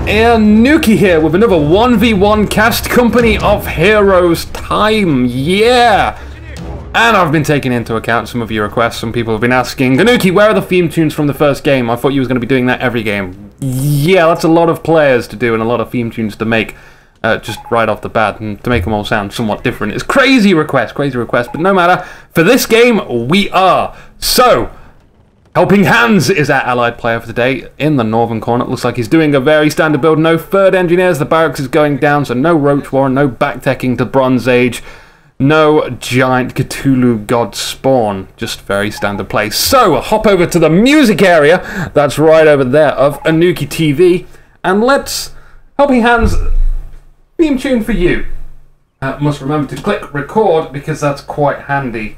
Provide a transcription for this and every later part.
Inuki here with another 1v1 cast company of heroes time, yeah! And I've been taking into account some of your requests. Some people have been asking, Inuki, where are the theme tunes from the first game? I thought you was going to be doing that every game. Yeah, that's a lot of players to do and a lot of theme tunes to make just right off the bat, and to make them all sound somewhat different. It's crazy request, but no matter. For this game, we are. So, Helping Hands is our allied player for today in the northern corner. It looks like he's doing a very standard build. No third engineers, the barracks is going down, so no Roach War, no backteching to Bronze Age, no giant Cthulhu god spawn. Just very standard play. So, hop over to the music area, that's right over there, of Inuki TV, and let's Helping Hands theme tune for you. Must remember to click record because that's quite handy.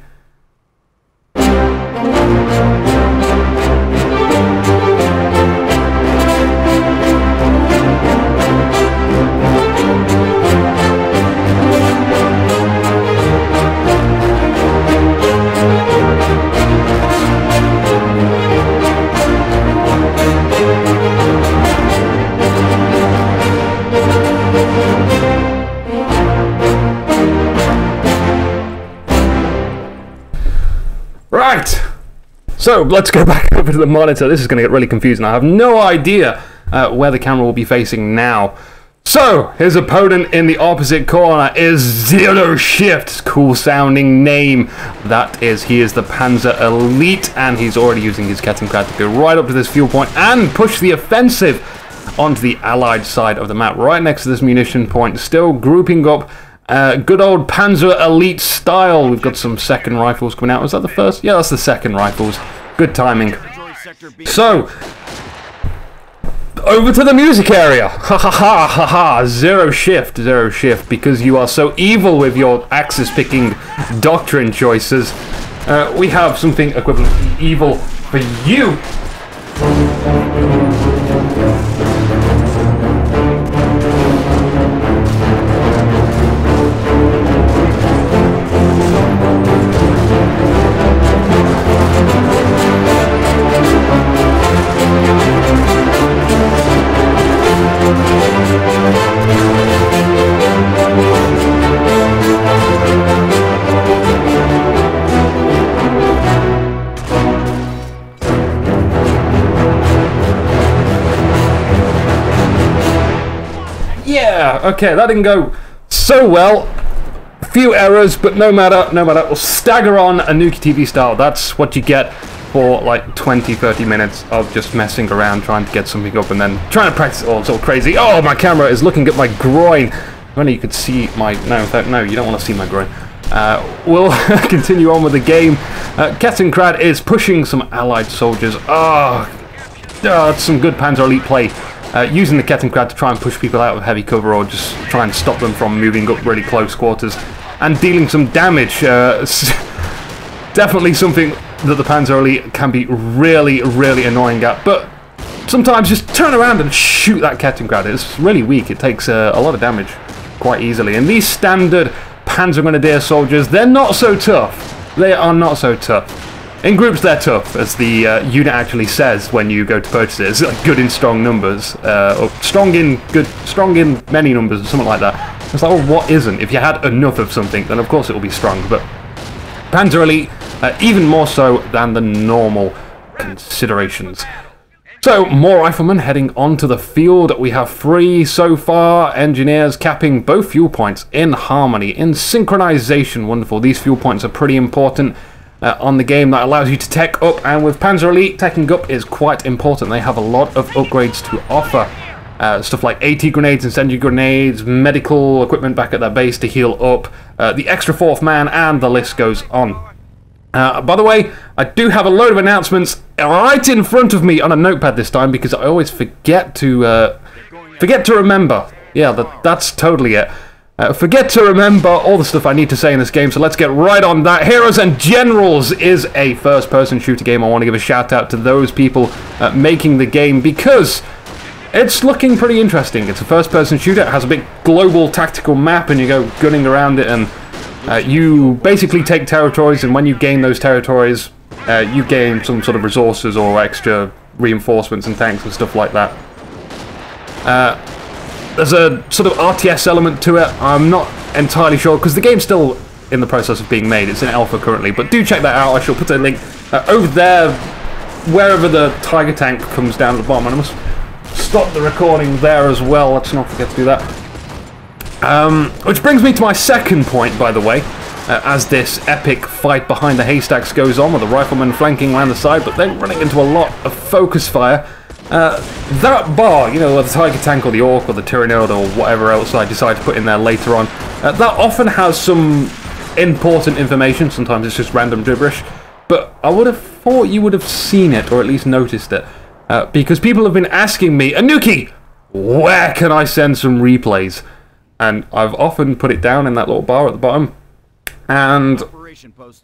Right, so let's go back over to the monitor. This is going to get really confusing. I have no idea where the camera will be facing now. So, his opponent in the opposite corner is Zero Shift. Cool sounding name. That is, he is the Panzer Elite, and he's already using his Kettenkrad to go right up to this fuel point and push the offensive onto the allied side of the map, right next to this munition point, still grouping up. Good old Panzer Elite style. We've got some second rifles coming out. Was that the first? Yeah, that's the second rifles. Good timing. So, over to the music area. Ha ha ha ha ha. Zero shift, because you are so evil with your axis picking doctrine choices. We have something equivalently evil for you. Yeah, okay, that didn't go so well. Few errors, but no matter. We'll stagger on Inuki TV style. That's what you get for like 20-30 minutes of just messing around, trying to get something up, and then trying to practice it all. It's all crazy. Oh, my camera is looking at my groin. If only you could see my... No, in fact, no, you don't want to see my groin. We'll continue on with the game. Kettenkrad is pushing some allied soldiers. That's some good Panzer Elite play. Using the Kettenkrad to try and push people out of heavy cover or just try and stop them from moving up really close quarters and dealing some damage. Definitely something that the Panzer Elite can be really, really annoying at, but sometimes just turn around and shoot that Kettenkrad. It's really weak. It takes a lot of damage quite easily. And these standard Panzer Grenadier soldiers, they're not so tough. They are not so tough. In groups, they're tough, as the unit actually says when you go to purchase it. It's like good in strong numbers, or strong in many numbers, or something like that. It's like, well, what isn't? If you had enough of something, then of course it will be strong. But Panzer Elite, even more so than the normal considerations. So, more riflemen heading onto the field. We have 3 so far. Engineers capping both fuel points in harmony, in synchronization. Wonderful. These fuel points are pretty important on the game. That allows you to tech up, and with Panzer Elite, teching up is quite important. They have a lot of upgrades to offer. Stuff like AT grenades, incendiary grenades, medical equipment back at their base to heal up, the extra 4th man, and the list goes on. By the way, I do have a load of announcements right in front of me on a notepad this time, because I always forget to remember. Yeah, that's totally it. Forget to remember all the stuff I need to say in this game, so let's get right on that. Heroes and Generals is a first-person shooter game. I want to give a shout-out to those people making the game, because it's looking pretty interesting. It's a first-person shooter. It has a big global tactical map, and you go gunning around it, and you basically take territories, and when you gain those territories, you gain some sort of resources or extra reinforcements and tanks and stuff like that. There's a sort of RTS element to it. I'm not entirely sure, because the game's still in the process of being made. It's in alpha currently, but do check that out. I shall put a link over there, wherever the tiger tank comes down at the bottom. And I must stop the recording there as well. Let's not forget to do that. Which brings me to my second point, by the way. As this epic fight behind the haystacks goes on, with the riflemen flanking around the side, but they're running into a lot of focus fire. That bar, you know, the tiger tank or the orc or the tyrannid or whatever else I decide to put in there later on, that often has some important information. Sometimes it's just random gibberish, but I would have thought you would have seen it, or at least noticed it, because people have been asking me, Inuki, where can I send some replays? And I've often put it down in that little bar at the bottom, and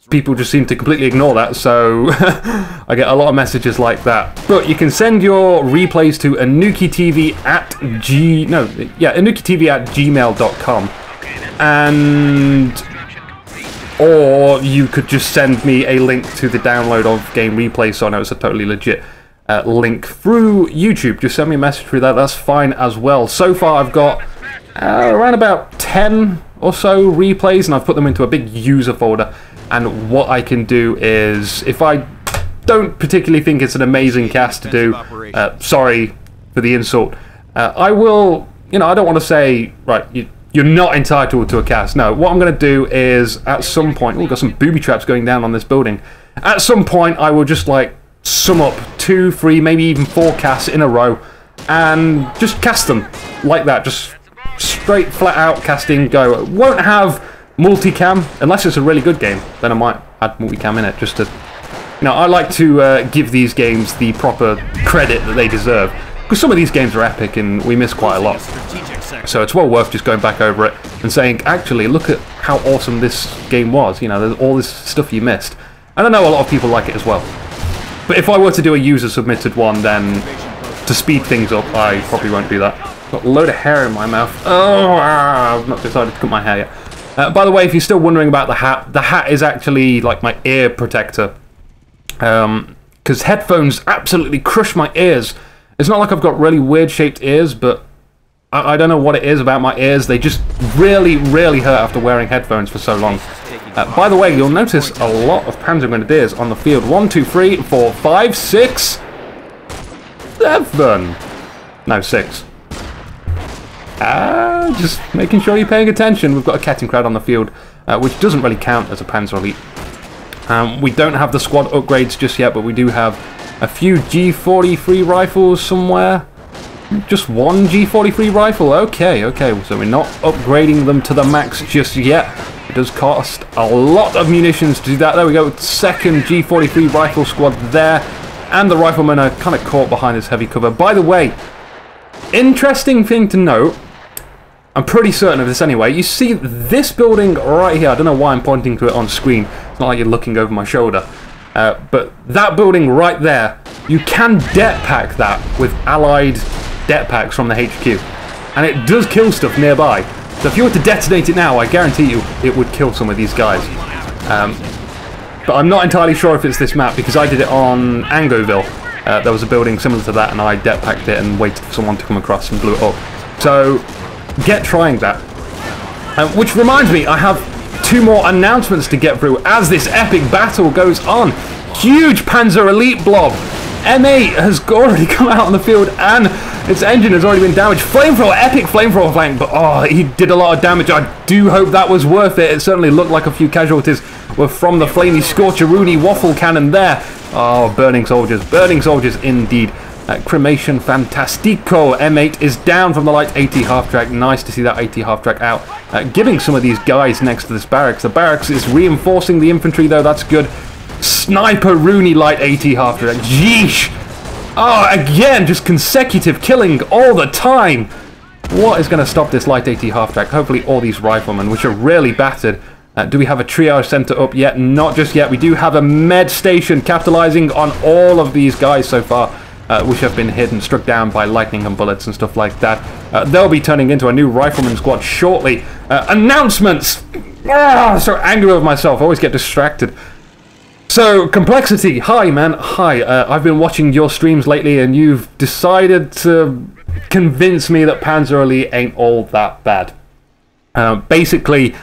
people just seem to completely ignore that, so I get a lot of messages like that. But you can send your replays to inukitv@gmail.com, and or you could just send me a link to the download of game replay, so I know it's a totally legit link through YouTube. Just send me a message through that, that's fine as well. So far I've got around about 10 or so replays, and I've put them into a big user folder. And what I can do is, if I don't particularly think it's an amazing cast to do, sorry for the insult, I will, you know, I don't want to say, right, you're not entitled to a cast. No, what I'm going to do is, at some point, we've got some booby traps going down on this building. At some point, I will just, like, sum up 2, 3, maybe even 4 casts in a row, and just cast them like that, just straight, flat out casting, go. It won't have multicam, unless it's a really good game, then I might add multicam in it, just to, you know, I like to give these games the proper credit that they deserve, because some of these games are epic and we miss quite a lot. So it's well worth just going back over it and saying, actually, look at how awesome this game was, you know, there's all this stuff you missed. And I know a lot of people like it as well. But if I were to do a user-submitted one, then to speed things up, I probably won't do that. Got a load of hair in my mouth. Oh, I've not decided to cut my hair yet. By the way, if you're still wondering about the hat is actually like my ear protector. Because headphones absolutely crush my ears. It's not like I've got really weird-shaped ears, but I don't know what it is about my ears. They just really, really hurt after wearing headphones for so long. By the way, you'll notice a lot of Panzer Grenadiers on the field. 1, 2, 3, 4, 5, 6, 7. No, 6. Just making sure you're paying attention. We've got a Kettenkrad on the field, which doesn't really count as a Panzer Elite. We don't have the squad upgrades just yet, but we do have a few G43 rifles somewhere. Just one G43 rifle. Okay, so we're not upgrading them to the max just yet. It does cost a lot of munitions to do that. There we go, second G43 rifle squad there, and the riflemen are kind of caught behind this heavy cover. By the way, interesting thing to note, I'm pretty certain of this anyway, you see this building right here, I don't know why I'm pointing to it on screen, it's not like you're looking over my shoulder, but that building right there, you can det pack that with allied det packs from the HQ, and it does kill stuff nearby. So if you were to detonate it now, I guarantee you it would kill some of these guys. But I'm not entirely sure if it's this map, because I did it on Angoville. There was a building similar to that, and I det packed it and waited for someone to come across and blew it up. So get trying that. Which reminds me, I have 2 more announcements to get through as this epic battle goes on. Huge Panzer Elite blob. M8 has already come out on the field, and its engine has already been damaged. Flamethrower, epic flamethrower flank, but oh, he did a lot of damage. I do hope that was worth it. It certainly looked like a few casualties were from the flamey Scorcheroony waffle cannon there. Oh, burning soldiers indeed. Cremation Fantastico. M8 is down from the light AT half-track. Nice to see that AT half-track out. Giving some of these guys next to this barracks. The barracks is reinforcing the infantry, though. That's good. Sniper Rooney light AT half-track. Yeesh. Oh, again, just consecutive killing all the time. What is going to stop this light AT half-track? Hopefully all these riflemen, which are really battered. Do we have a triage center up yet? Not just yet. We do have a med station capitalizing on all of these guys so far, which have been hit and struck down by lightning and bullets and stuff like that. They'll be turning into a new rifleman squad shortly. Announcements! I'm so angry with myself. I always get distracted. So, Complexity, hi man, hi. I've been watching your streams lately, and you've decided to convince me that Panzer Elite ain't all that bad. Basically,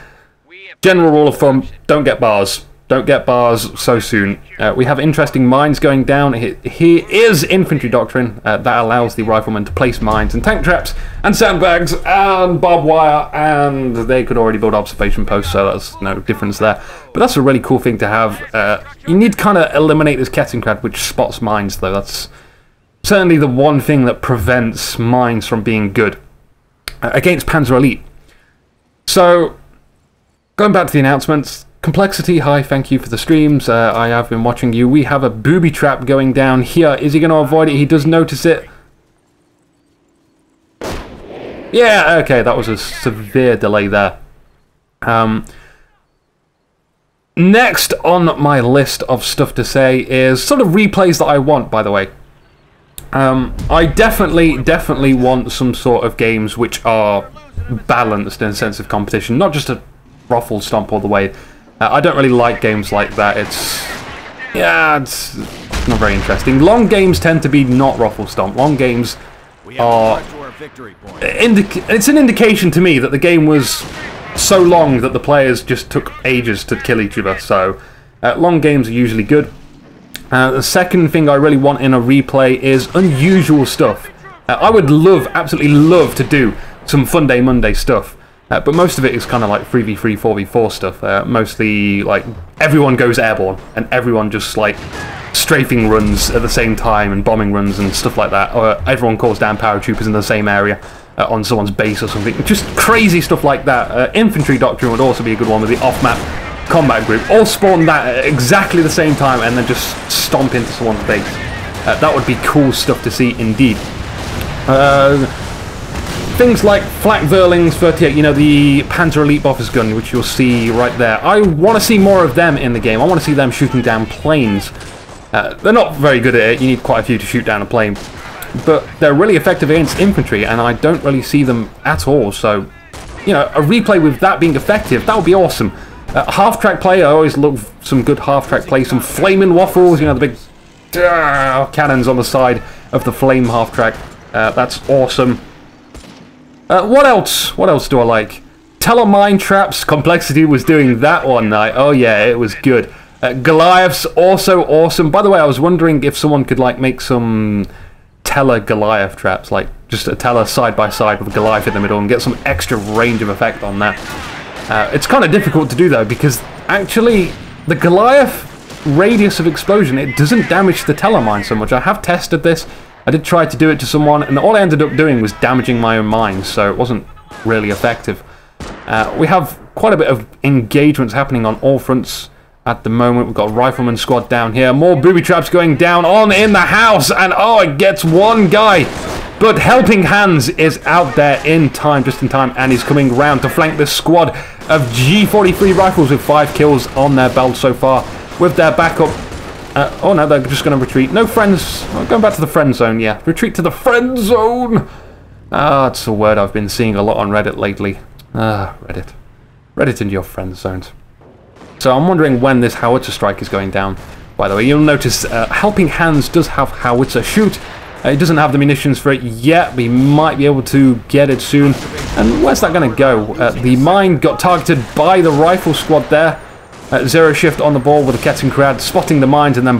general rule of thumb, don't get bars. Don't get bars so soon. We have interesting mines going down. Here is infantry doctrine that allows the riflemen to place mines and tank traps and sandbags and barbed wire, and they could already build observation posts, so that's no difference there. But that's a really cool thing to have. You need to kind of eliminate this Kettenkrad, which spots mines, though. That's certainly the one thing that prevents mines from being good against Panzer Elite. So, going back to the announcements. Complexity, hi, thank you for the streams. I have been watching you. We have a booby trap going down here. Is he going to avoid it? He does notice it. Yeah, okay, that was a severe delay there. Next on my list of stuff to say is sort of replays that I want, by the way. I definitely want some sort of games which are balanced in a sense of competition, not just a ruffle stomp all the way. I don't really like games like that. It's not very interesting. Long games tend to be not ruffle stomp. Long games are... It's an indication to me that the game was so long that the players just took ages to kill each other. So, long games are usually good. The second thing I really want in a replay is unusual stuff. I would absolutely love to do some Fun Day Monday stuff. But most of it is kind of like 3v3, 4v4 stuff. Mostly, like, everyone goes airborne, and everyone just, like, strafing runs at the same time, and bombing runs and stuff like that. Or everyone calls down paratroopers in the same area on someone's base or something. Just crazy stuff like that. Infantry Doctrine would also be a good one with the off-map combat group. All spawn that at exactly the same time, and then just stomp into someone's base. That would be cool stuff to see, indeed. Things like Flak Verlings 38, you know, the Panzer Elite Boffer's gun, which you'll see right there. I want to see more of them in the game. I want to see them shooting down planes. They're not very good at it. You need quite a few to shoot down a plane. But they're really effective against infantry, and I don't really see them at all. So, you know, a replay with that being effective, that would be awesome. Half-track play, I always love some good half-track play. Some flaming waffles, you know, the big cannons on the side of the flame half-track. That's awesome. What else? What else do I like? Telemine traps. Complexity was doing that one night. Oh yeah, it was good. Goliaths, also awesome. By the way, I was wondering if someone could like make some Goliath traps, like just a Teller side by side with a Goliath in the middle, and get some extra range of effect on that. It's kind of difficult to do though, because actually the Goliath radius of explosion, it doesn't damage the Telemine so much. I have tested this. I did try to do it to someone, and all I ended up doing was damaging my own mines, so it wasn't really effective. We have quite a bit of engagements happening on all fronts at the moment. We've got a rifleman squad down here, more booby traps going down on in the house, and oh, it gets one guy. But Helping Hands is out there in time, just in time, and he's coming round to flank this squad of G43 rifles with 5 kills on their belt so far, with their backup. Oh no, they're just going to retreat. No friends. Oh, going back to the friend zone, yeah. Retreat to the friend zone! Ah, it's a word I've been seeing a lot on Reddit lately. Ah, Reddit. Reddit into your friend zones. So I'm wondering when this howitzer strike is going down. By the way, you'll notice Helping Hands does have howitzer shoot. He doesn't have the munitions for it yet, but he might be able to get it soon. And where's that going to go? The mine got targeted by the rifle squad there. Zero shift on the ball with a Kettenkrad, spotting the mines and then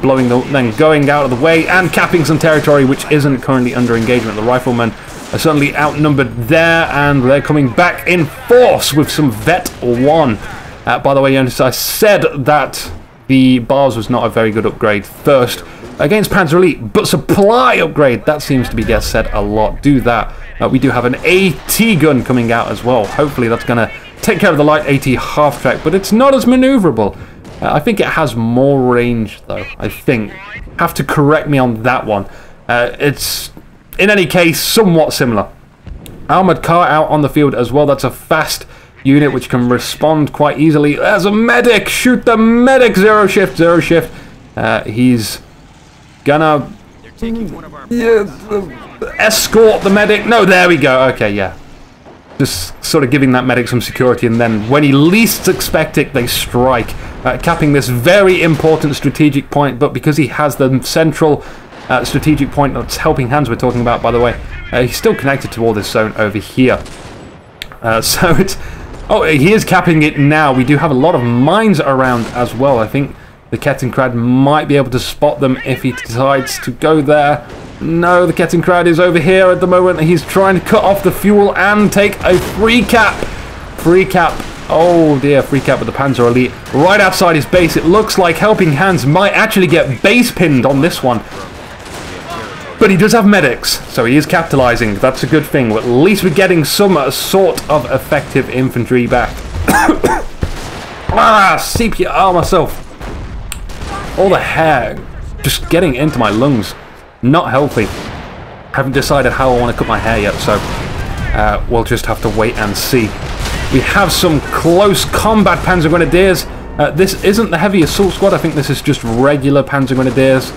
then going out of the way and capping some territory which isn't currently under engagement. The riflemen are certainly outnumbered there, and they're coming back in force with some Vet 1. By the way, I said that the bars was not a very good upgrade first against Panzer Elite, but supply upgrade, that seems to be get said a lot. Do that. We do have an AT gun coming out as well. Hopefully that's going to take care of the light AT half-track, but it's not as maneuverable. I think it has more range, though, I think. Have to correct me on that one. It's, in any case, somewhat similar. Armoured car out on the field as well. That's a fast unit which can respond quite easily. There's a medic! Shoot the medic! Zero shift, zero shift. He's gonna escort the medic. No, there we go. Okay, yeah. Just sort of giving that medic some security, and then when he least expects it, they strike, capping this very important strategic point. But because he has the central strategic point, that's Helping Hands we're talking about, by the way, He's still connected to all this zone over here. So it's... Oh, he is capping it now. We do have a lot of mines around as well. I think the Kettenkrad might be able to spot them if he decides to go there. No, the Kettenkrad is over here at the moment. He's trying to cut off the fuel and take a free cap. Free cap. Oh dear, free cap with the Panzer Elite right outside his base. It looks like Helping Hands might actually get base pinned on this one. But he does have medics, so he is capitalizing. That's a good thing. At least we're getting some sort of effective infantry back. CPR myself. All the hair just getting into my lungs. Not healthy. Haven't decided how I want to cut my hair yet, so we'll just have to wait and see. We have some close combat Panzer Grenadiers. This isn't the heavy assault squad. I think this is just regular Panzer Grenadiers.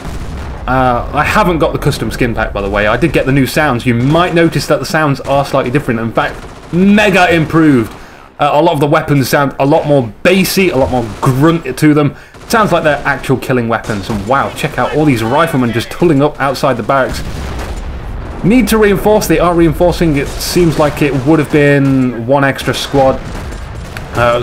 I haven't got the custom skin pack, by the way. I did get the new sounds. You might notice that the sounds are slightly different. In fact, mega improved. A lot of the weapons sound a lot more bassy, a lot more grunt to them. Sounds like they're actual killing weapons. And wow, check out all these riflemen just tulling up outside the barracks. Need to reinforce. They are reinforcing. It seems like it would have been one extra squad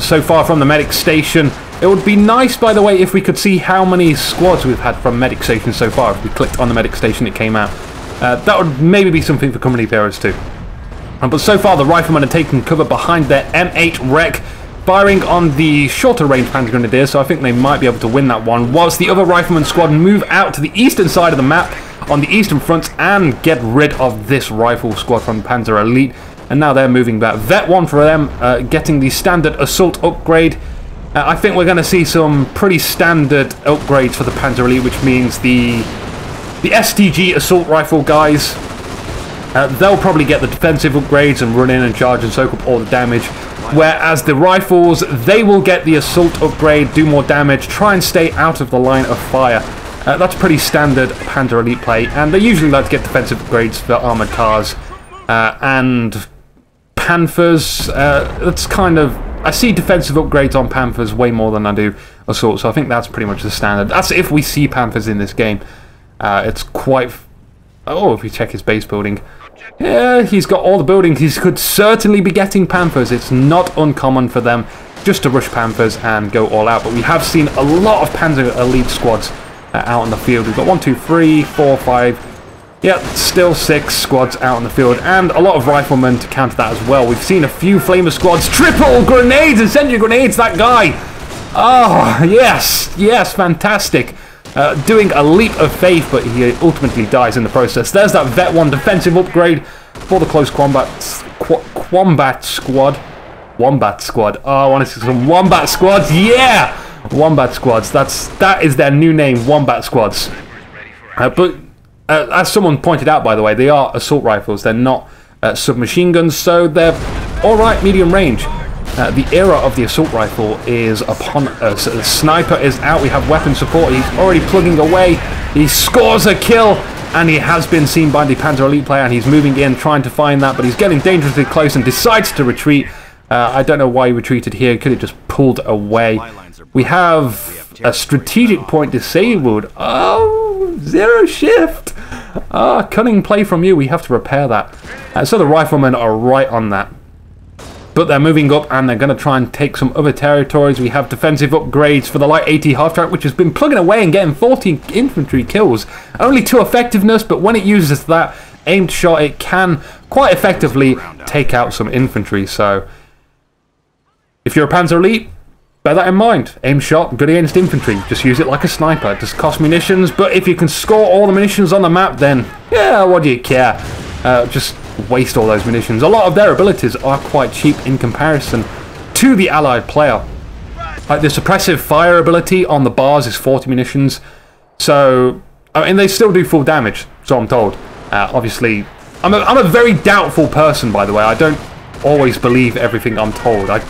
so far from the medic station. It would be nice, by the way, if we could see how many squads we've had from medic station so far. If we clicked on the medic station, it came out. That would maybe be something for company heroes too. But so far, the riflemen are taking cover behind their M8 wreck, firing on the shorter range Panzer Grenadiers, so I think they might be able to win that one, whilst the other rifleman squad move out to the eastern side of the map, on the eastern front, and get rid of this rifle squad from Panzer Elite. And now they're moving back. Vet 1 for them, getting the standard assault upgrade. I think we're going to see some pretty standard upgrades for the Panzer Elite, which means the STG assault rifle guys, they'll probably get the defensive upgrades and run in and charge and soak up all the damage. Whereas the rifles, they will get the assault upgrade, do more damage, try and stay out of the line of fire. That's pretty standard Panzer Elite play, and they usually like to get defensive upgrades for armoured cars and Panthers. That's kind of... I see defensive upgrades on Panthers way more than I do assault, so I think that's pretty much the standard. That's if we see Panthers in this game. It's quite... Oh, if we check his base building. Yeah, he's got all the buildings. He could certainly be getting Panthers. It's not uncommon for them just to rush Panthers and go all out. But we have seen a lot of Panzer Elite squads out on the field. We've got 1, 2, 3, 4, 5... Yeah, still 6 squads out on the field, and a lot of riflemen to counter that as well. We've seen a few flamer squads. Triple grenades! Incendiary grenades, that guy! Oh, yes! Yes, fantastic. Doing a leap of faith, but he ultimately dies in the process. There's that Vet 1 defensive upgrade for the close combat squad. Wombat squad. Oh, I want to see some Wombat squads. Yeah! Wombat squads. That is their new name, Wombat squads. But... as someone pointed out, by the way, they are assault rifles. They're not submachine guns, so they're alright medium range. The era of the assault rifle is upon us. The sniper is out. We have weapon support. He's already plugging away. He scores a kill, and he has been seen by the Panzer Elite player, and he's moving in, trying to find that, but he's getting dangerously close and decides to retreat. I don't know why he retreated here. He could have just pulled away. We have a strategic point disabled. Oh, zero shift. Cunning play from you. We have to repair that. So the riflemen are right on that. But they're moving up and they're going to try and take some other territories. We have defensive upgrades for the Light AT half-track, which has been plugging away and getting 14 infantry kills. Only 2 effectiveness, but when it uses that aimed shot, it can quite effectively take out some infantry. So if you're a Panzer Elite, bear that in mind. Aim shot, good against infantry. Just use it like a sniper. It does cost munitions, but if you can score all the munitions on the map, then, yeah, what do you care? Just waste all those munitions. A lot of their abilities are quite cheap in comparison to the allied player. Like the suppressive fire ability on the bars is 40 munitions. So, I mean, they still do full damage, so I'm told. Obviously, I'm a very doubtful person, by the way. I don't always believe everything I'm told. I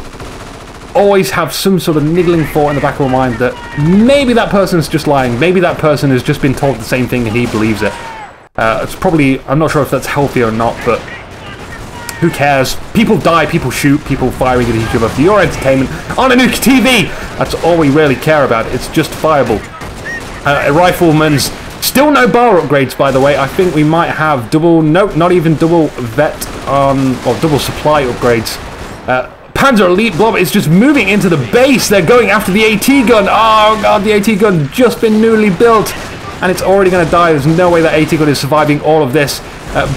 always have some sort of niggling thought in the back of my mind that maybe that person's just lying. Maybe that person has just been told the same thing and he believes it. It's probably, I'm not sure if that's healthy or not, but who cares? People die, people shoot, people firing at each other for your entertainment on Inuki TV. That's all we really care about. It's justifiable. A rifleman's Still no bar upgrades, by the way. I think we might have double... Nope, not even double vet or double supply upgrades. Panzer Elite Blob is just moving into the base. They're going after the AT gun. Oh, God, the AT gun just been newly built. And it's already going to die. There's no way that AT gun is surviving all of this.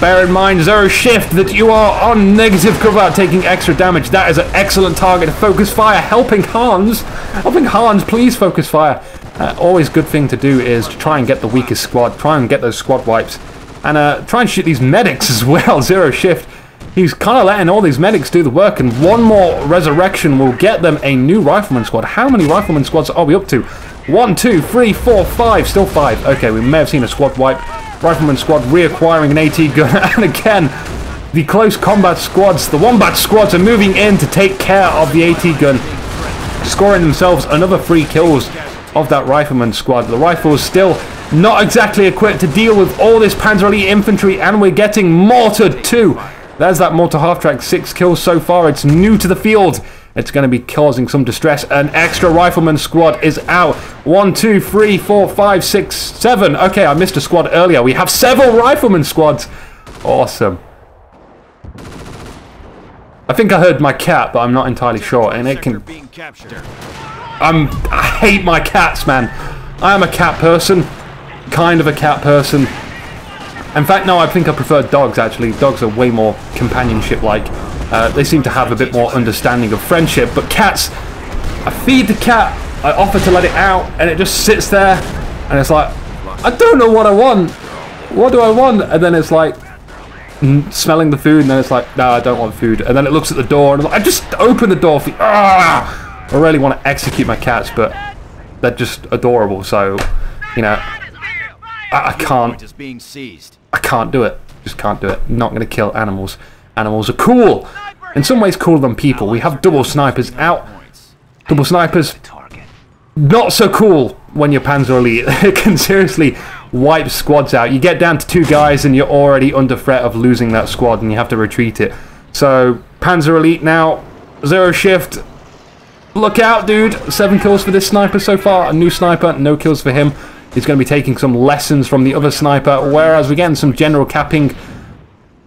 Bear in mind, Zero Shift, that you are on negative cover, taking extra damage. That is an excellent target. Focus fire, helping Hans. Helping Hans, please focus fire. Always good thing to do is to try and get the weakest squad. Try and get those squad wipes. And try and shoot these medics as well. Zero Shift. He's kind of letting all these medics do the work, and one more resurrection will get them a new rifleman squad. How many rifleman squads are we up to? 1, 2, 3, 4, 5. Still 5. Okay, we may have seen a squad wipe. Rifleman squad reacquiring an AT gun. And again, the close combat squads, the wombat squads, are moving in to take care of the AT gun, scoring themselves another 3 kills of that rifleman squad. The rifles still not exactly equipped to deal with all this Panzer Elite infantry, and we're getting mortared too. There's that mortar half-track, 6 kills so far. It's new to the field. It's going to be causing some distress. An extra rifleman squad is out. 1, 2, 3, 4, 5, 6, 7. Okay, I missed a squad earlier. We have several rifleman squads. Awesome. I think I heard my cat, but I'm not entirely sure. And it can... I hate my cats, man. I am a cat person. Kind of a cat person. In fact, no, I think I prefer dogs, actually. Dogs are way more companionship-like. They seem to have a bit more understanding of friendship. But cats, I feed the cat, I offer to let it out, and it just sits there, and it's like, I don't know what I want. What do I want? And then it's like, smelling the food, and then it's like, no, I don't want food. And then it looks at the door, and it's like, I just open the door for you. I really want to execute my cats, but they're just adorable, so, you know, I can't. I can't do it. Just can't do it. Not going to kill animals. Animals are cool. In some ways cooler than people. We have double snipers out. Double snipers. Not so cool when you're Panzer Elite. It can seriously wipe squads out. You get down to 2 guys and you're already under threat of losing that squad and you have to retreat it. So, Panzer Elite now. Zero Shift. Look out, dude. 7 kills for this sniper so far. A new sniper. No kills for him. He's going to be taking some lessons from the other sniper, whereas we're getting some general capping.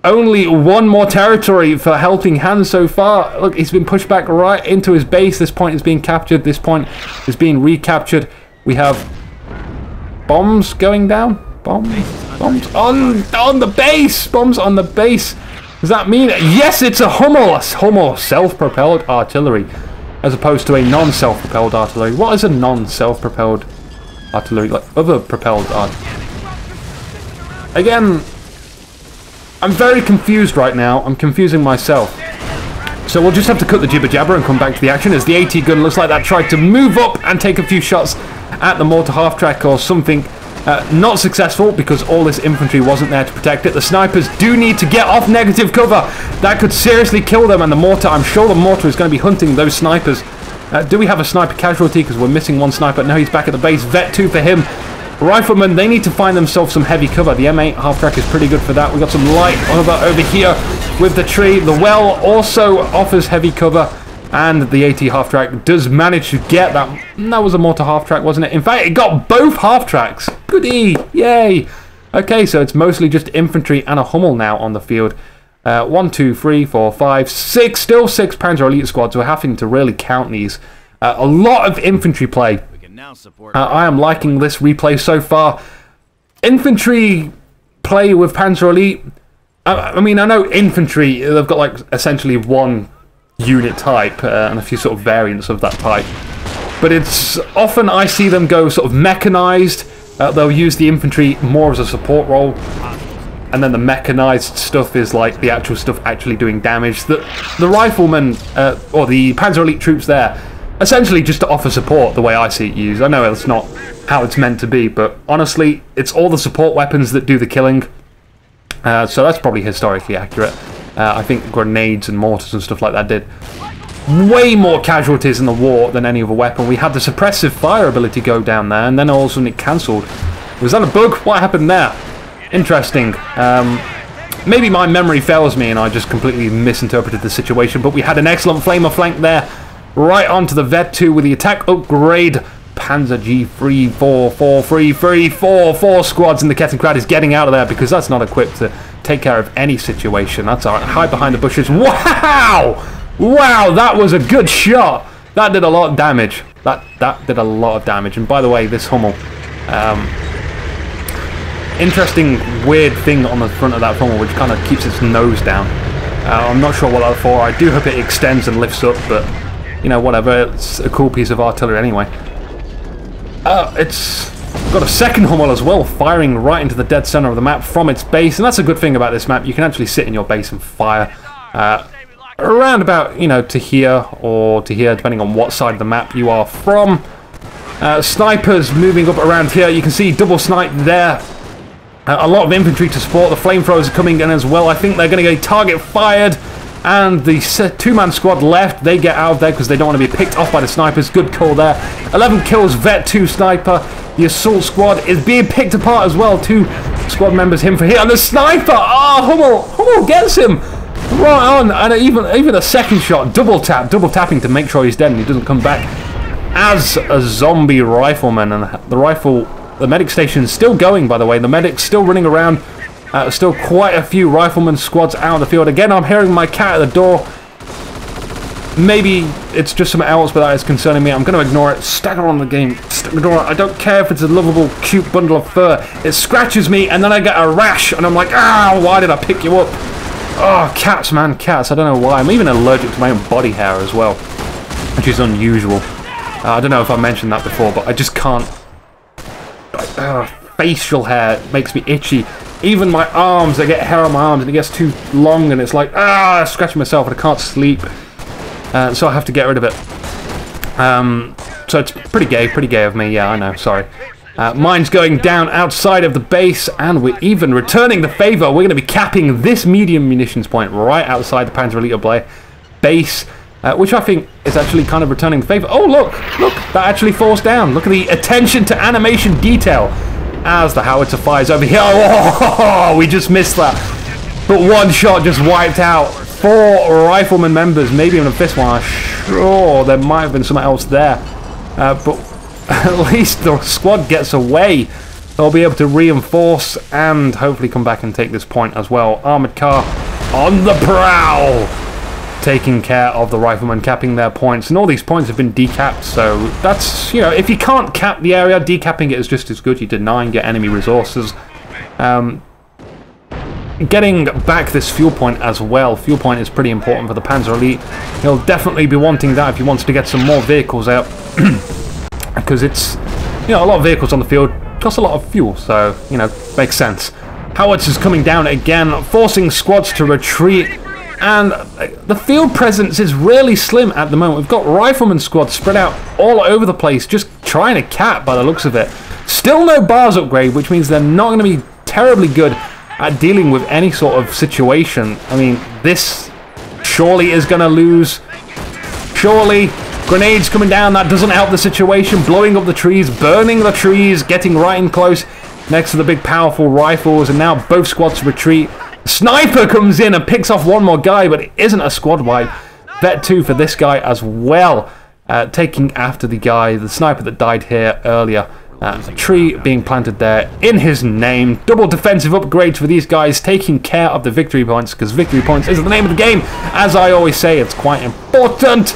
Only 1 more territory for Helping Hand so far. Look, he's been pushed back right into his base. This point is being captured. This point is being recaptured. We have bombs going down. Bombs on the base. Bombs on the base. Does that mean... Yes, it's a Hummel. A Hummel self-propelled artillery, as opposed to a non-self-propelled artillery. What is a non-self-propelled artillery, like other propelled art? Again, I'm very confused right now. I'm confusing myself. So we'll just have to cut the jibber jabber and come back to the action as the AT gun looks like that tried to move up and take a few shots at the mortar half-track or something. Not successful because all this infantry wasn't there to protect it. The snipers do need to get off negative cover. That could seriously kill them, and the mortar, I'm sure the mortar is going to be hunting those snipers. Do we have a sniper casualty? Because we're missing 1 sniper. No, he's back at the base. Vet 2 for him. Riflemen, they need to find themselves some heavy cover. The M8 half-track is pretty good for that. We've got some light over here with the tree. The well also offers heavy cover. And the AT half-track does manage to get that. That was a mortar half-track, wasn't it? In fact, it got both half-tracks. Goody. Yay. Okay, so it's mostly just infantry and a Hummel now on the field. 1, 2, 3, 4, 5, 6. Still 6 Panzer Elite squads. We're having to really count these. A lot of infantry play. I am liking this replay so far. Infantry play with Panzer Elite. I mean, I know infantry, they've got like essentially 1 unit type and a few sort of variants of that type. But it's often I see them go sort of mechanized. They'll use the infantry more as a support role. And then the mechanized stuff is like the actual stuff actually doing damage. The riflemen, or the Panzer Elite troops there, essentially just to offer support the way I see it used. I know it's not how it's meant to be, but honestly, it's all the support weapons that do the killing. So that's probably historically accurate. I think grenades and mortars and stuff like that did way more casualties in the war than any other weapon. We had the suppressive fire ability go down there, and then all of a sudden it cancelled. Was that a bug? What happened there? Interesting. Maybe my memory fails me and I just completely misinterpreted the situation, but we had an excellent flamer flank there, right onto the Vet 2 with the attack upgrade Panzer G3, 4 squads, and the Kettenkrad is getting out of there because that's not equipped to take care of any situation. That's all right. Hide behind the bushes. Wow! Wow, that was a good shot. That did a lot of damage. That did a lot of damage. And by the way, this Hummel, interesting weird thing on the front of that Hummel which kind of keeps its nose down. I'm not sure what that's for. I do hope it extends and lifts up, but you know, whatever. It's a cool piece of artillery anyway. It's got a second Hummel as well, firing right into the dead center of the map from its base, and that's a good thing about this map. You can actually sit in your base and fire around about, you know, to here or to here, depending on what side of the map you are from. Snipers moving up around here. You can see double snipe there. A lot of infantry to support. The flamethrowers are coming in as well. I think they're going to get target fired. And the two-man squad left, they get out of there because they don't want to be picked off by the snipers. Good call there. 11 kills, Vet 2 sniper. The assault squad is being picked apart as well. 2 squad members, him for here. And the sniper! Hummel gets him! Right on. And even a second shot, double tapping to make sure he's dead and he doesn't come back. As a zombie rifleman, and the medic station is still going, by the way. The medic's still running around. Still quite a few rifleman squads out in the field. Again, I'm hearing my cat at the door. Maybe it's just something else, but that is concerning me. I'm going to ignore it. Stagger on the game. Ignore it. I don't care if it's a lovable, cute bundle of fur. It scratches me, and then I get a rash, and I'm like, ah, why did I pick you up? Oh, cats, man, cats. I don't know why. I'm even allergic to my own body hair as well, which is unusual. I don't know if I mentioned that before, but I just can't. Facial hair makes me itchy. Even my arms, I get hair on my arms and it gets too long and it's like, scratching myself and I can't sleep. So I have to get rid of it. So it's pretty gay of me, yeah, I know, sorry. Mine's going down outside of the base and we're even returning the favour. We're going to be capping this medium munitions point right outside the Panzer base, which I think is actually kind of returning the favour. Oh, look, that actually falls down. Look at the attention to animation detail. As the howitzer fires over here. Oh, we just missed that. But one shot just wiped out 4 rifleman members, maybe even a fifth one. Sure, there might have been something else there. But at least the squad gets away. They'll be able to reinforce and hopefully come back and take this point as well. Armoured car on the prowl, taking care of the riflemen, capping their points, and all these points have been decapped, so that's, you know, if you can't cap the area, decapping it is just as good. You're denying your enemy resources. Getting back this fuel point as well. Fuel point is pretty important for the Panzer Elite. He'll definitely be wanting that if he wants to get some more vehicles out, because it's, you know, a lot of vehicles on the field cost a lot of fuel, so, you know, makes sense. Howitzers coming down again, forcing squads to retreat. And the field presence is really slim at the moment. We've got rifleman squads spread out all over the place, just trying to cap by the looks of it. Still no bars upgrade, which means they're not going to be terribly good at dealing with any sort of situation. I mean, this surely is going to lose. Surely. Grenades coming down, that doesn't help the situation. Blowing up the trees, burning the trees, getting right in close next to the big powerful rifles, and now both squads retreat. Sniper comes in and picks off one more guy, but it isn't a squad wipe. Vet 2 for this guy as well, taking after the sniper that died here earlier. A tree being planted there in his name. Double defensive upgrades for these guys, taking care of the victory points, because victory points is the name of the game. As I always say, it's quite important.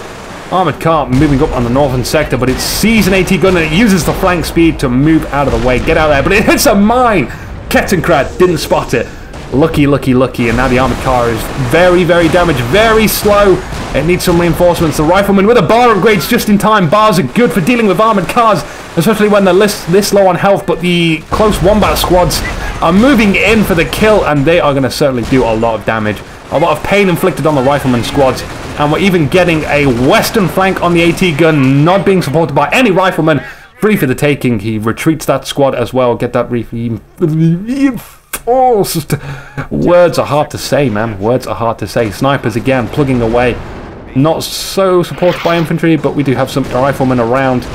Armoured car moving up on the northern sector, but it sees an AT gun and it uses the flank speed to move out of the way, get out there, but it hits a mine. Kettenkrad didn't spot it. Lucky, and now the armoured car is very, very damaged, very slow. It needs some reinforcements. The rifleman with a bar upgrades just in time. Bars are good for dealing with armoured cars, especially when they're this low on health, but the close wombat squads are moving in for the kill, and they are going to certainly do a lot of damage. A lot of pain inflicted on the rifleman squads, and we're even getting a western flank on the AT gun, not being supported by any riflemen. Free for the taking. He retreats that squad as well. Get that reinforced. Words are hard to say, man. Words are hard to say. Snipers again plugging away. Not so supported by infantry, but we do have some riflemen around.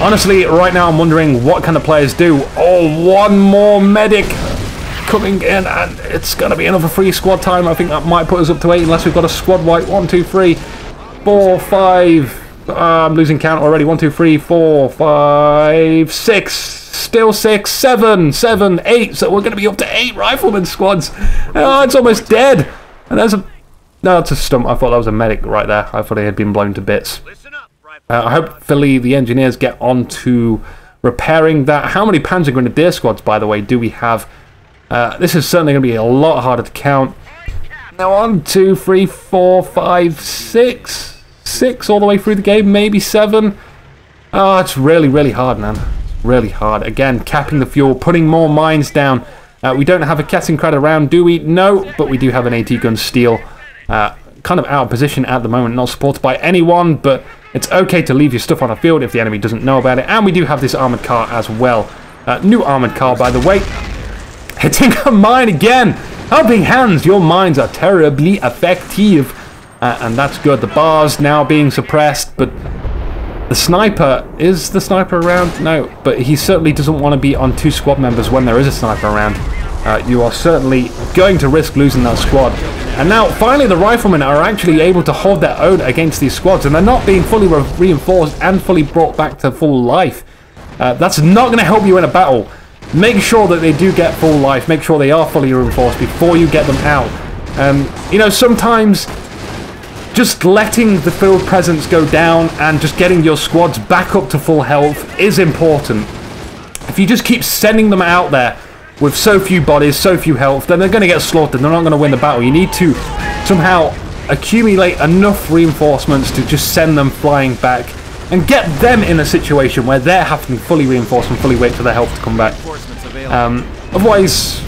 Honestly, right now I'm wondering what kind of players do. Oh, one more medic coming in, and it's going to be another free squad time. I think that might put us up to 8 unless we've got a squad wipe. 1, 2, 3, 4, 5. I'm losing count already. 1, 2, 3, 4, 5, 6. Still 6, 7, 8. So we're going to be up to 8 rifleman squads. Oh, it's almost dead. And there's a... No, it's a stump. I thought that was a medic right there. I thought he had been blown to bits. Hopefully the engineers get on to repairing that. How many Panzer Grenadier squads, by the way, do we have? This is certainly going to be a lot harder to count. Now 1, 2, 3, 4, 5, 6. 6 all the way through the game, maybe 7. Oh, it's really, really hard, man. It's really hard. Again, capping the fuel, putting more mines down. We don't have a Kettenkrad around, do we? No, but we do have an AT gun steel. Kind of out of position at the moment, not supported by anyone, but it's okay to leave your stuff on the field if the enemy doesn't know about it. And we do have this armoured car as well. New armoured car, by the way. Hitting a mine again! Helping hands, your mines are terribly effective. And that's good. The bar's now being suppressed, but the sniper... Is the sniper around? No, but he certainly doesn't want to be on 2 squad members when there is a sniper around. You are certainly going to risk losing that squad. And now, finally, the riflemen are actually able to hold their own against these squads, and they're not being fully reinforced and fully brought back to full life. That's not going to help you in a battle. Make sure that they do get full life. Make sure they are fully reinforced before you get them out. You know, sometimes just letting the field presence go down and just getting your squads back up to full health is important. If you just keep sending them out there with so few bodies, so few health, then they're going to get slaughtered. They're not going to win the battle. You need to somehow accumulate enough reinforcements to just send them flying back and get them in a situation where they're having to fully reinforce and fully wait for their health to come back. Otherwise,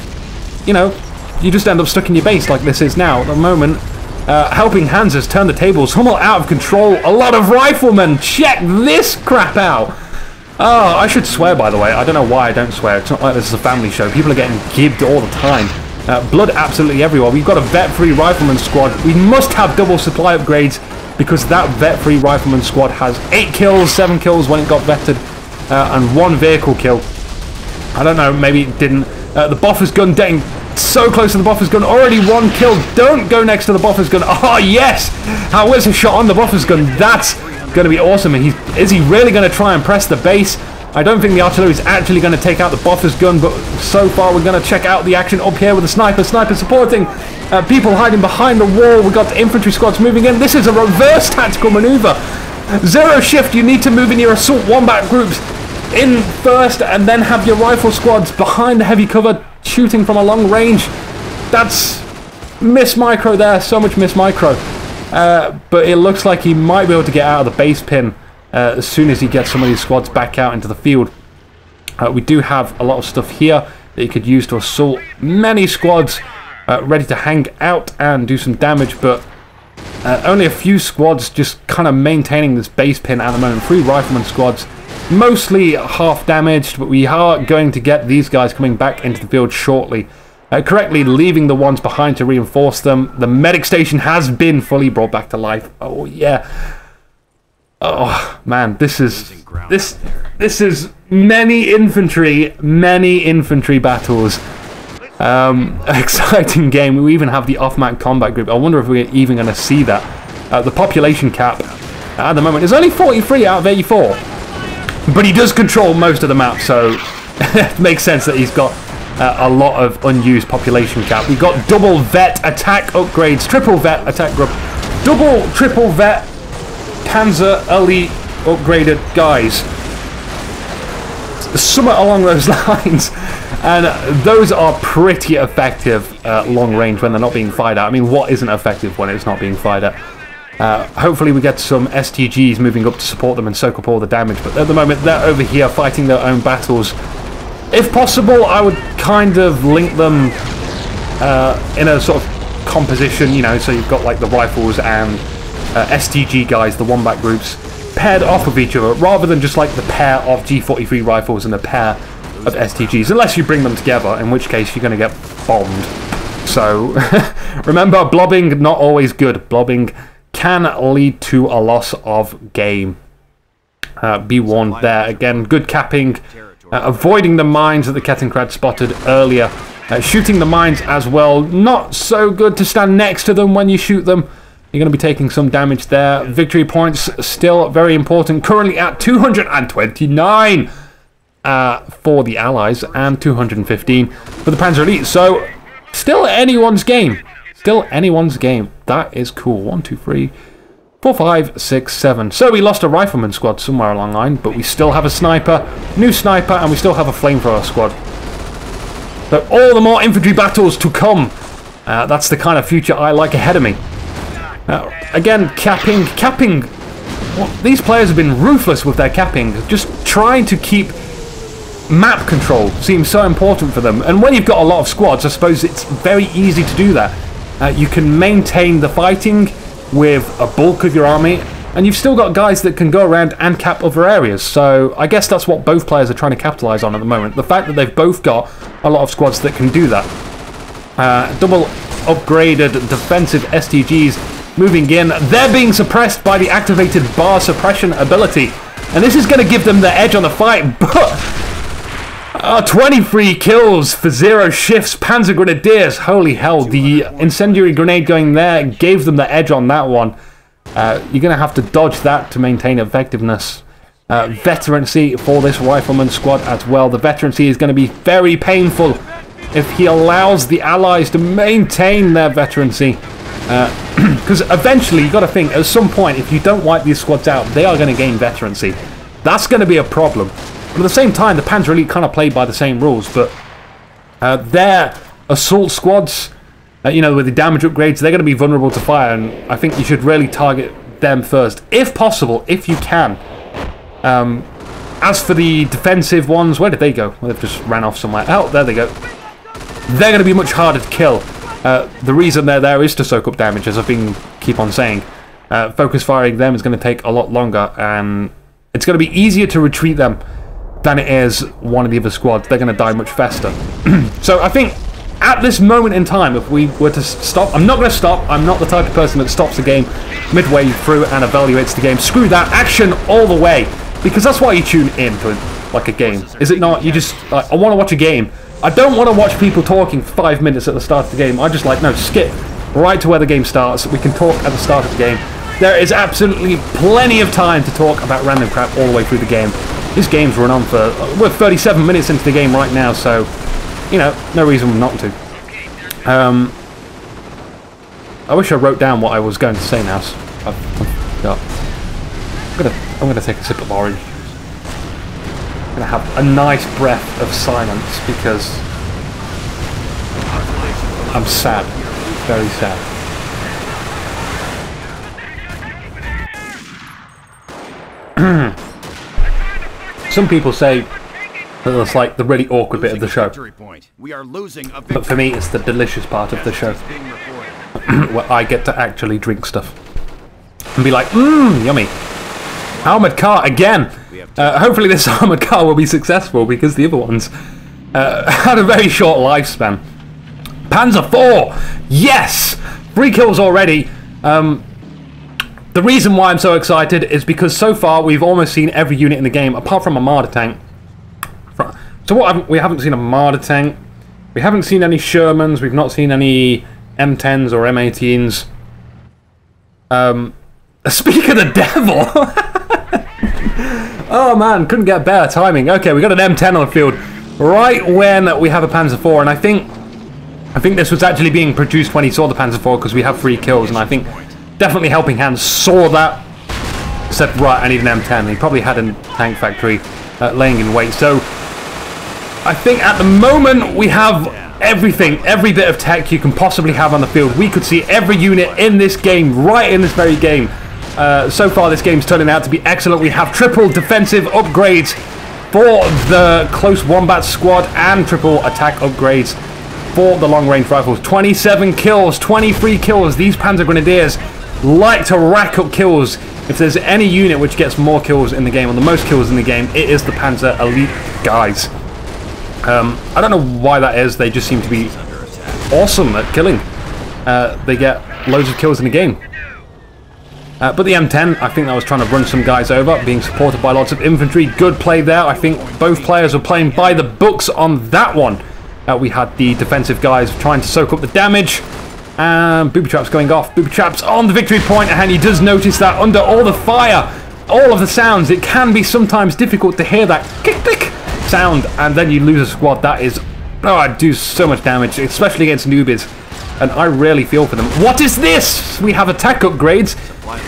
you know, you just end up stuck in your base like this is now. At the moment, Helping Hands has turned the tables. Hummel out of control. A lot of riflemen. Check this crap out. Oh, I should swear, by the way. I don't know why I don't swear. It's not like this is a family show. People are getting gibbed all the time. Blood absolutely everywhere. We've got a vet-free rifleman squad. We must have double supply upgrades because that vet-free rifleman squad has 8 kills, 7 kills when it got vetted, and 1 vehicle kill. I don't know, maybe it didn't. The Boffer's gun getting so close to the Boffer's gun. Already 1 kill. Don't go next to the Boffer's gun. Oh, yes! How is a shot on the Boffer's gun? That's going to be awesome. And is he really going to try and press the base? I don't think the artillery is actually going to take out the Boffer's gun, but so far we're going to check out the action up here with the sniper. Sniper supporting people hiding behind the wall. We've got infantry squads moving in. This is a reverse tactical maneuver. Zero shift, you need to move in your assault wombat groups in first and then have your rifle squads behind the heavy cover shooting from a long range. That's miss micro there, so much miss micro. But it looks like he might be able to get out of the base pin as soon as he gets some of these squads back out into the field. We do have a lot of stuff here that you could use to assault many squads ready to hang out and do some damage, but only a few squads just kind of maintaining this base pin at the moment. 3 rifleman squads, mostly half damaged, but we are going to get these guys coming back into the field shortly. Correctly leaving the ones behind to reinforce them. The medic station has been fully brought back to life. Oh yeah. Oh man, this is many infantry battles. Exciting game. We even have the off-map combat group. I wonder if we're even going to see that. The population cap at the moment is only 43 out of 84, but he does control most of the map, so it makes sense that he's got a lot of unused population cap. We've got double vet attack upgrades, triple vet attack group, double triple vet Panzer elite upgraded guys. Somewhat along those lines, and those are pretty effective long range when they're not being fired at. I mean, what isn't effective when it's not being fired at? Hopefully we get some STGs moving up to support them and soak up all the damage, but at the moment they're over here fighting their own battles. If possible, I would kind of link them in a sort of composition, you know, so you've got like the rifles and STG guys, the wombat groups, paired off of each other, rather than just like the pair of G43 rifles and a pair of STGs, unless you bring them together, in which case you're going to get bombed. So, remember, blobbing, not always good. Blobbing can lead to a loss of game. Be warned there. Again, good capping. Avoiding the mines that the Kettenkrad spotted earlier. Shooting the mines as well. Not so good to stand next to them when you shoot them. You're going to be taking some damage there. Victory points still very important. Currently at 229 for the Allies and 215 for the Panzer Elite. So still anyone's game. Still anyone's game. That is cool. 1, 2, 3, 4, 5, 6, 7. So we lost a rifleman squad somewhere along the line, but we still have a sniper, new sniper, and we still have a flamethrower squad. So all the more infantry battles to come. That's the kind of future I like ahead of me. Again, capping. Well, these players have been ruthless with their capping. Just trying to keep map control seems so important for them. And when you've got a lot of squads, I suppose it's very easy to do that. You can maintain the fighting with a bulk of your army, and you've still got guys that can go around and cap other areas. So I guess that's what both players are trying to capitalize on at the moment. The fact that they've both got a lot of squads that can do that. Double upgraded defensive STGs moving in. They're being suppressed by the activated bar suppression ability, and this is going to give them the edge on the fight, but 23 kills for 0 shifts. Panzer Grenadiers, holy hell, the incendiary grenade going there gave them the edge on that one. You're going to have to dodge that to maintain effectiveness. Veterancy for this rifleman squad as well. The veterancy is going to be very painful if he allows the Allies to maintain their veterancy. Because eventually, you've got to think, at some point, if you don't wipe these squads out, they are going to gain veterancy. That's going to be a problem. But at the same time, the Panzer Elite kind of played by the same rules, but their assault squads, you know, with the damage upgrades, they're going to be vulnerable to fire, and I think you should really target them first, if possible, if you can. As for the defensive ones, where did they go? Well, they've just ran off somewhere. Oh, there they go. They're going to be much harder to kill. The reason they're there is to soak up damage, as I've been keep on saying. Focus firing them is going to take a lot longer, and it's going to be easier to retreat them than it is one of the other squads. They're going to die much faster. So I think at this moment in time, if we were to stop, I'm not going to stop. I'm not the type of person that stops the game midway through and evaluates the game. Screw that. Action all the way. Because that's why you tune in to like a game. Is it not? You just, like, I want to watch a game. I don't want to watch people talking for 5 minutes at the start of the game. I just like, no, skip right to where the game starts. We can talk at the start of the game. There is absolutely plenty of time to talk about random crap all the way through the game. This game's run on for, we're 37 minutes into the game right now, so, you know, no reason not to. I wish I wrote down what I was going to say now. I forgot. I'm gonna take a sip of orange juice. I'm gonna have a nice breath of silence because I'm sad, very sad. Some people say that it's like the really awkward bit of the show, but for me it's the delicious part of the show, where I get to actually drink stuff and be like, yummy. Armoured car again. Hopefully this armoured car will be successful because the other ones had a very short lifespan. Panzer IV, yes, 3 kills already. The reason why I'm so excited is because so far we've almost seen every unit in the game, apart from a Marder tank. So what we haven't seen a Marder tank, we haven't seen any Shermans, we've not seen any M10s or M18s. Speak of the devil! Oh man, couldn't get better timing. Okay, we got an M10 on the field right when we have a Panzer IV, and I think this was actually being produced when he saw the Panzer IV because we have 3 kills, and I think definitely Helping Hands saw that, said, right, I need an M10. He probably had a tank factory laying in wait. So I think at the moment we have everything, every bit of tech you can possibly have on the field. We could see every unit in this game, right in this very game. So far this game's turning out to be excellent. We have triple defensive upgrades for the close wombat squad and triple attack upgrades for the long range rifles. 27 kills, 23 kills. These Panzer Grenadiers like to rack up kills. If there's any unit which gets more kills in the game, or the most kills in the game, it is the Panzer Elite guys. I don't know why that is. They just seem to be awesome at killing. They get loads of kills in the game. But the M10, I think that was trying to run some guys over, being supported by lots of infantry. Good play there. I think both players were playing by the books on that one. We had the defensive guys trying to soak up the damage. And booby traps going off. Booby traps on the victory point, and he does notice that under all the fire, all of the sounds, it can be sometimes difficult to hear that click click sound, and then you lose a squad. That is, oh, it does so much damage, especially against newbies, and I really feel for them. What is this? We have attack upgrades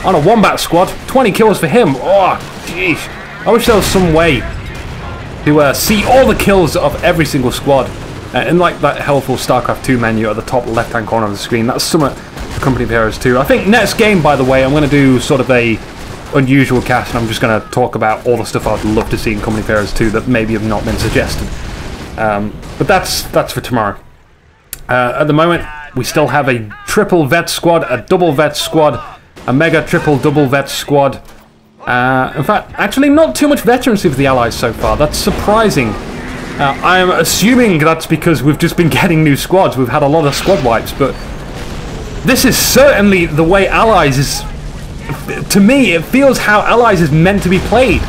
on a wombat squad. 20 kills for him. Oh, jeez. I wish there was some way to see all the kills of every single squad. And like that helpful StarCraft 2 menu at the top left-hand corner of the screen, that's somewhat for Company of Heroes 2. I think next game, by the way, I'm going to do sort of a unusual cast, and I'm just going to talk about all the stuff I'd love to see in Company of Heroes 2 that maybe have not been suggested. But that's for tomorrow. At the moment, we still have a triple vet squad, a double vet squad, a mega triple double vet squad. In fact, actually not too much veterancy for the Allies so far. That's surprising. I'm assuming that's because we've just been getting new squads. We've had a lot of squad wipes, but this is certainly the way Allies is... To me, it feels how Allies is meant to be played.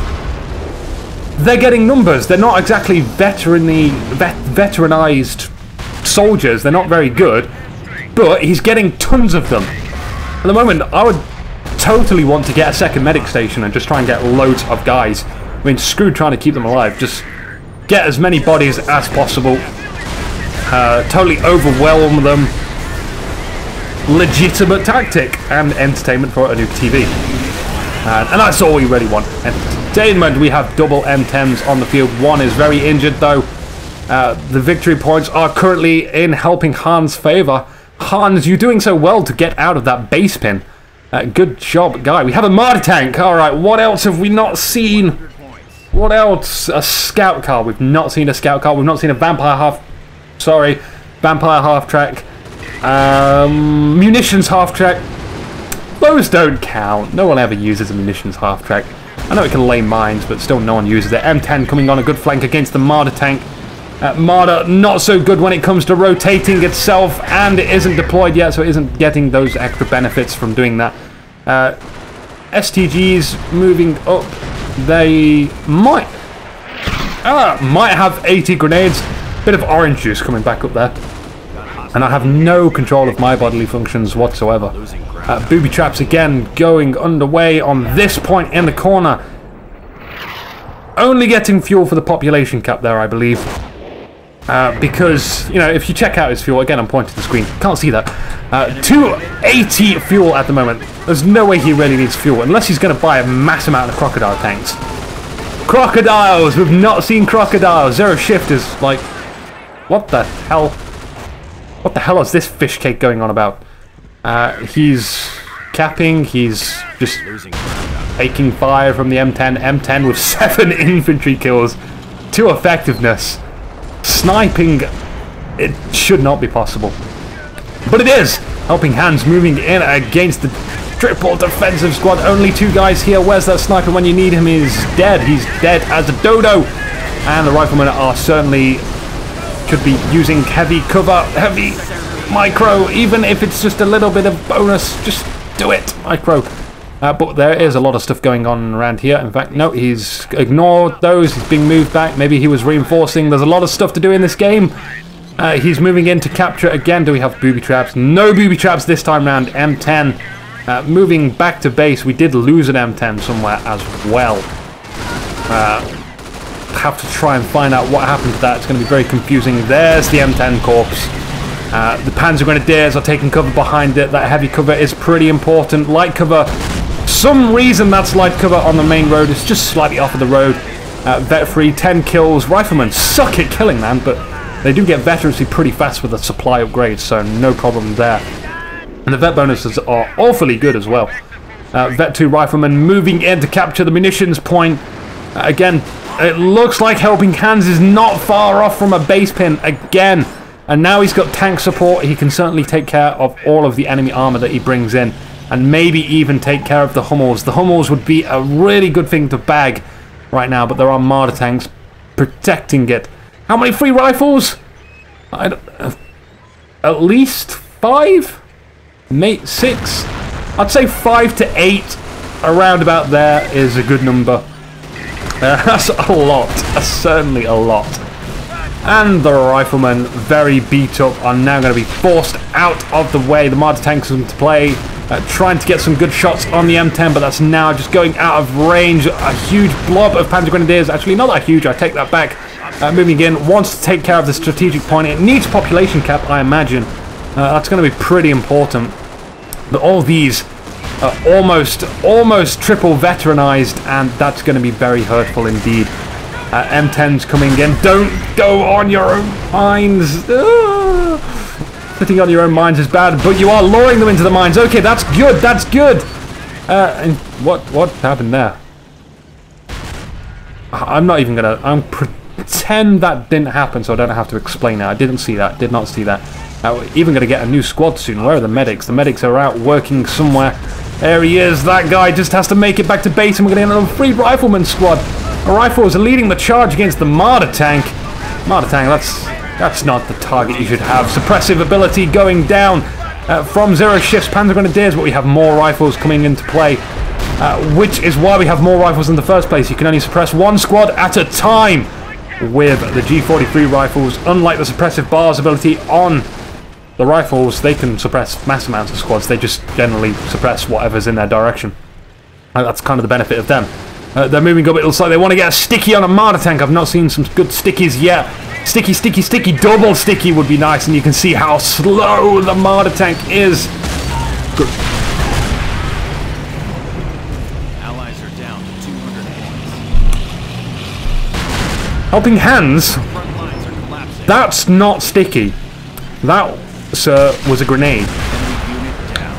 They're getting numbers. They're not exactly veteranized soldiers. They're not very good, but he's getting tons of them. At the moment, I would totally want to get a second medic station and just try and get loads of guys. I mean, screw trying to keep them alive. Just get as many bodies as possible. Totally overwhelm them. Legitimate tactic and entertainment for Inuki TV. And that's all we really want. Entertainment. We have double M10s on the field. One is very injured though. The victory points are currently in helping Hans' favour. Hans, you're doing so well to get out of that base pin. Good job, guy. We have a martyr tank. Alright, what else have we not seen? What else? A scout car. We've not seen a scout car. We've not seen a vampire half-track. Munitions half-track. Those don't count. No one ever uses a munitions half-track. I know it can lay mines, but still no one uses it. M10 coming on a good flank against the Marder tank. Marder not so good when it comes to rotating itself, and it isn't deployed yet, so it isn't getting those extra benefits from doing that. STGs moving up. They might have 80 grenades. Bit of orange juice coming back up there. And I have no control of my bodily functions whatsoever. Booby traps again going underway on this point in the corner. Only getting fuel for the population cap there, I believe. Because, you know, if you check out his fuel, again I'm pointing to the screen, can't see that. 280 fuel at the moment. There's no way he really needs fuel, unless he's going to buy a mass amount of crocodile tanks. Crocodiles! We've not seen crocodiles! Zero Shift is like... What the hell? What the hell is this fish cake going on about? He's capping, he's just taking fire from the M10. M10 with 7 infantry kills. 2 effectiveness. Sniping, it should not be possible. But it is! Helping Hands moving in against the triple defensive squad. Only 2 guys here. Where's that sniper when you need him? He's dead. He's dead as a dodo. And the riflemen are certainly... should be using heavy cover. Heavy micro. Even if it's just a little bit of bonus. Just do it. Micro. But there is a lot of stuff going on around here. In fact, no, he's ignored those. He's being moved back. Maybe he was reinforcing. There's a lot of stuff to do in this game. He's moving in to capture again. Do we have booby traps? No booby traps this time round. M10 moving back to base. We did lose an M10 somewhere as well. Have to try and find out what happened to that. It's going to be very confusing. There's the M10 corpse. The Panzer Grenadiers are taking cover behind it. That heavy cover is pretty important. Light cover. Some reason that's light cover on the main road. It's just slightly off of the road. Vet free, 10 kills. Riflemen suck at killing, man, but they do get veterancy pretty fast with the supply upgrades, so no problem there. And the vet bonuses are awfully good as well. Vet 2 riflemen moving in to capture the munitions point. Again, it looks like Helping Hands is not far off from a base pin again. And now he's got tank support. He can certainly take care of all of the enemy armor that he brings in. And maybe even take care of the Hummels. The Hummels would be a really good thing to bag right now, but there are Marder tanks protecting it. How many free rifles? At least 5? Mate, 6? I'd say 5 to 8 around about there is a good number. That's a lot. That's certainly a lot. And the riflemen, very beat up, are now going to be forced out of the way. The martyr tanks come to play, trying to get some good shots on the M10, but that's now just going out of range. A huge blob of Panzer Grenadiers, actually not that huge, I take that back. Moving in, wants to take care of the strategic point. It needs population cap, I imagine. That's going to be pretty important. But all these are almost triple veteranized, and that's going to be very hurtful indeed. M10's coming in. Don't go on your own mines. Sitting on your own mines is bad, but you are luring them into the mines. Okay, that's good. That's good. And what happened there? I'm not even gonna. I'm pretend that didn't happen, so I don't have to explain it. I didn't see that. Did not see that. We're even gonna get a new squad soon. Where are the medics? The medics are out working somewhere. There he is. That guy just has to make it back to base, and we're gonna get another free rifleman squad. The rifles are leading the charge against the martyr tank. Martyr tank, that's not the target you should have. Suppressive ability going down from zero shifts. Panzer Grenadiers, but we have more rifles coming into play, which is why we have more rifles in the first place. You can only suppress one squad at a time with the G43 rifles. Unlike the suppressive bars ability on the rifles, they can suppress mass amounts of squads. They just generally suppress whatever's in their direction. That's kind of the benefit of them. They're moving up. It looks like they want to get a sticky on a martyr tank. I've not seen some good stickies yet. Sticky, sticky, sticky. Double sticky would be nice, and you can see how slow the martyr tank is. Good. Allies are down to 200 points. Helping hands. Front lines are collapsing. That's not sticky. That, sir, was a grenade. Unit down.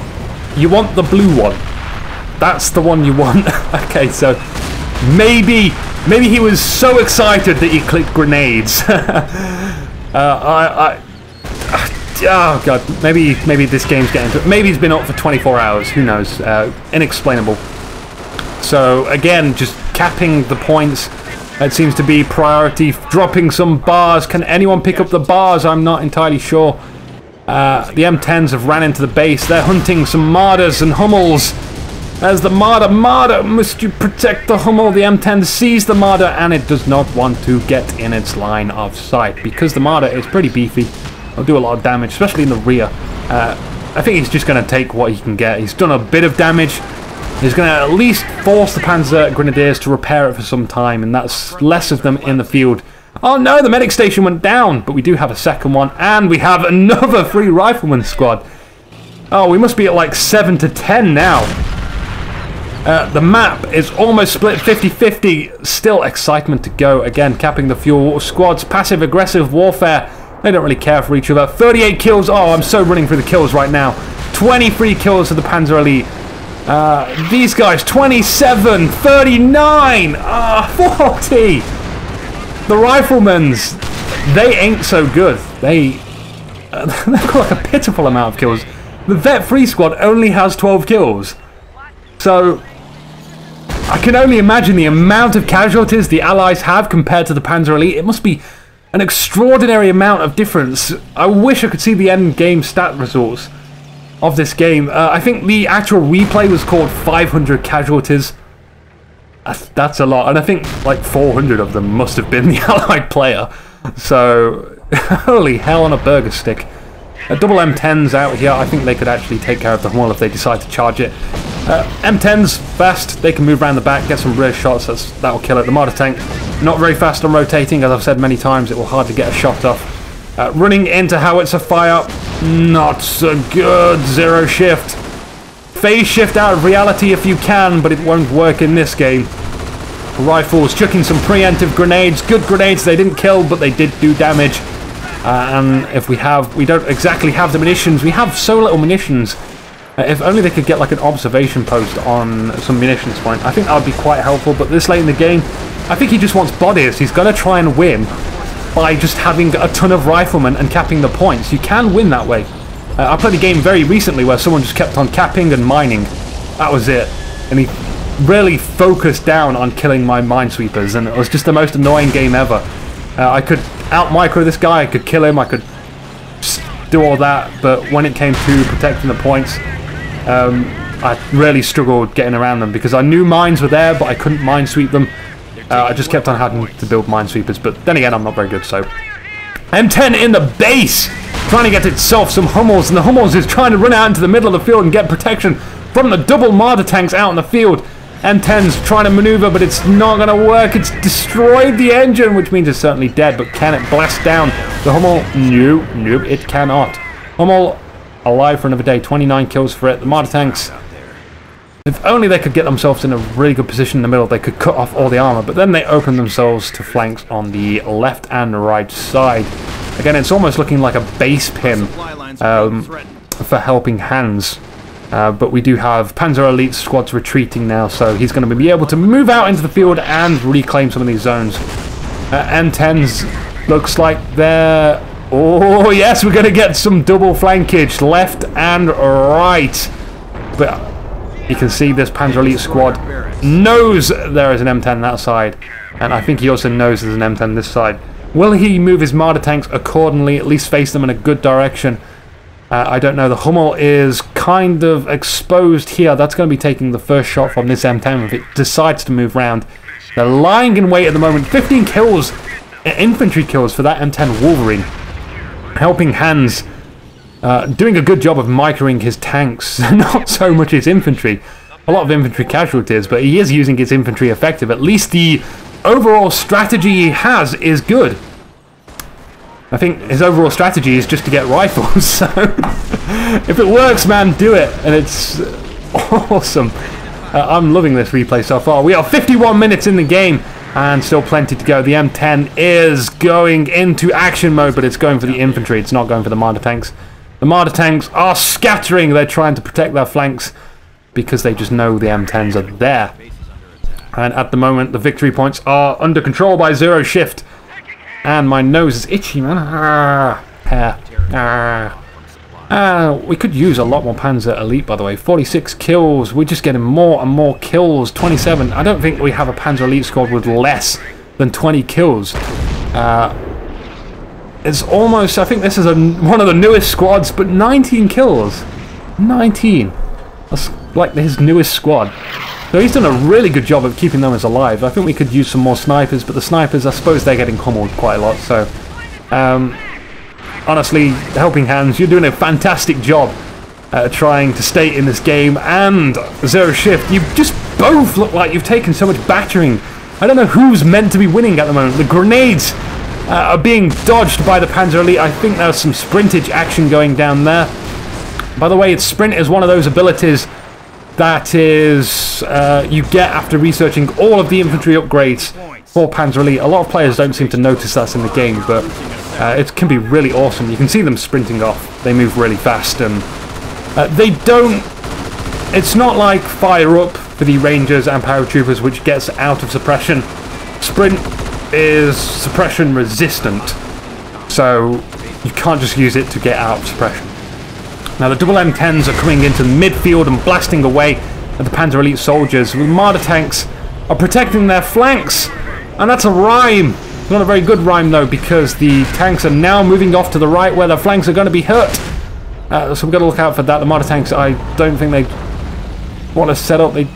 You want the blue one. That's the one you want. Okay, so maybe he was so excited that he clicked grenades. Oh god, maybe this game's getting. Maybe he's been up for 24 hours. Who knows? Inexplainable. So again, just capping the points. It seems to be priority. Dropping some bars. Can anyone pick up the bars? I'm not entirely sure. The M10s have ran into the base. They're hunting some Martyrs and Hummels. As the Martyr, must you protect the Hummel? The M10 sees the Martyr, and it does not want to get in its line of sight because the Martyr is pretty beefy. It'll do a lot of damage, especially in the rear. I think he's just going to take what he can get. He's done a bit of damage. He's going to at least force the Panzer Grenadiers to repair it for some time, and that's less of them in the field. Oh no, the medic station went down, but we do have a second one, and we have another free rifleman squad. Oh, we must be at like 7 to 10 now. The map is almost split 50-50. Still excitement to go. Again, capping the fuel. Squads, passive-aggressive warfare. They don't really care for each other. 38 kills. Oh, I'm so running through the kills right now. 23 kills to the Panzer Elite. These guys, 27, 39, 40. The Riflemen's, they ain't so good. They've got like a pitiful amount of kills. The Vet Free Squad only has 12 kills. So, I can only imagine the amount of casualties the Allies have compared to the Panzer Elite. It must be an extraordinary amount of difference. I wish I could see the end game stat results of this game. I think the actual replay was called 500 casualties. That's a lot, and I think like 400 of them must have been the Allied player. So, holy hell on a burger stick. Double M10s out here. I think they could actually take care of the Hummel if they decide to charge it. M10s fast. They can move around the back, get some rear shots. That'll kill it. The Martyr tank not very fast on rotating, as I've said many times. It will hardly get a shot off. Running into howitzer fire, not so good. Zero shift. Phase shift out of reality if you can, but it won't work in this game. Rifles chucking some preemptive grenades. Good grenades. They didn't kill, but they did do damage. And if we don't exactly have the munitions. We have so little munitions. If only they could get like an observation post on some munitions point. I think that would be quite helpful, but this late in the game, I think he just wants bodies. He's going to try and win by just having a ton of riflemen and capping the points. You can win that way. I played a game very recently where someone just kept on capping and mining. That was it. And he really focused down on killing my minesweepers, and it was just the most annoying game ever. I could out-micro this guy, I could kill him, I could do all that, but when it came to protecting the points, I really struggled getting around them because I knew mines were there, but I couldn't minesweep them. I just kept on having to build minesweepers, but then again, I'm not very good, so M10 in the base, trying to get itself some Hummels, and the Hummels is trying to run out into the middle of the field and get protection from the double martyr tanks out in the field. M10's trying to maneuver, but it's not going to work. It's destroyed the engine, which means it's certainly dead, but can it blast down the Hummel? Nope, it cannot. Hummel alive for another day, 29 kills for it. The martyr tanks, if only they could get themselves in a really good position in the middle, they could cut off all the armor, but then they open themselves to flanks on the left and right side. Again, it's almost looking like a base pin for helping hands. But we do have Panzer Elite squads retreating now, so he's going to be able to move out into the field and reclaim some of these zones. M10s looks like they're... Oh yes, we're going to get some double flankage left and right. But you can see this Panzer Elite squad knows there is an M10 that side, and I think he also knows there's an M10 this side. Will he move his martyr tanks accordingly, at least face them in a good direction? I don't know. The Hummel is kind of exposed here. That's going to be taking the first shot from this M10 if it decides to move round. They're lying in wait at the moment. 15 kills, infantry kills for that M10 Wolverine. Helping Hands, doing a good job of microing his tanks. Not so much his infantry. A lot of infantry casualties, but he is using his infantry effective. At least the overall strategy he has is good. I think his overall strategy is just to get rifles, so if it works, man, do it, and it's awesome. I'm loving this replay so far. We are 51 minutes in the game, and still plenty to go. The M10 is going into action mode, but it's going for the infantry. It's not going for the martyr tanks. The martyr tanks are scattering. They're trying to protect their flanks because they just know the M10s are there. And at the moment, the victory points are under control by Zero Shift. And my nose is itchy, man. We could use a lot more Panzer Elite, by the way. 46 kills. We're just getting more and more kills. 27. I don't think we have a Panzer Elite squad with less than 20 kills. It's almost... I think this is one of the newest squads, but 19 kills. 19. That's like his newest squad. So he's done a really good job of keeping them as alive. I think we could use some more snipers, but the snipers, I suppose they're getting pummeled quite a lot. So, honestly, Helping Hands, you're doing a fantastic job trying to stay in this game. And Zero Shift, you just both look like you've taken so much battering. I don't know who's meant to be winning at the moment. The grenades are being dodged by the Panzer Elite. I think there's some sprintage action going down there. By the way, sprint is one of those abilities that is you get after researching all of the infantry upgrades for Panzer Elite. A lot of players don't seem to notice that in the game, but it can be really awesome. You can see them sprinting off. They move really fast, and they don't... It's not like Fire Up for the Rangers and Paratroopers, which gets out of suppression. Sprint is suppression resistant, so you can't just use it to get out of suppression. Now the double M10s are coming into the midfield and blasting away at the Panzer Elite soldiers. The martyr tanks are protecting their flanks, and that's a rhyme. It's not a very good rhyme though, because the tanks are now moving off to the right where their flanks are going to be hurt. So we've got to look out for that. The martyr tanks, I don't think they want to set up. They're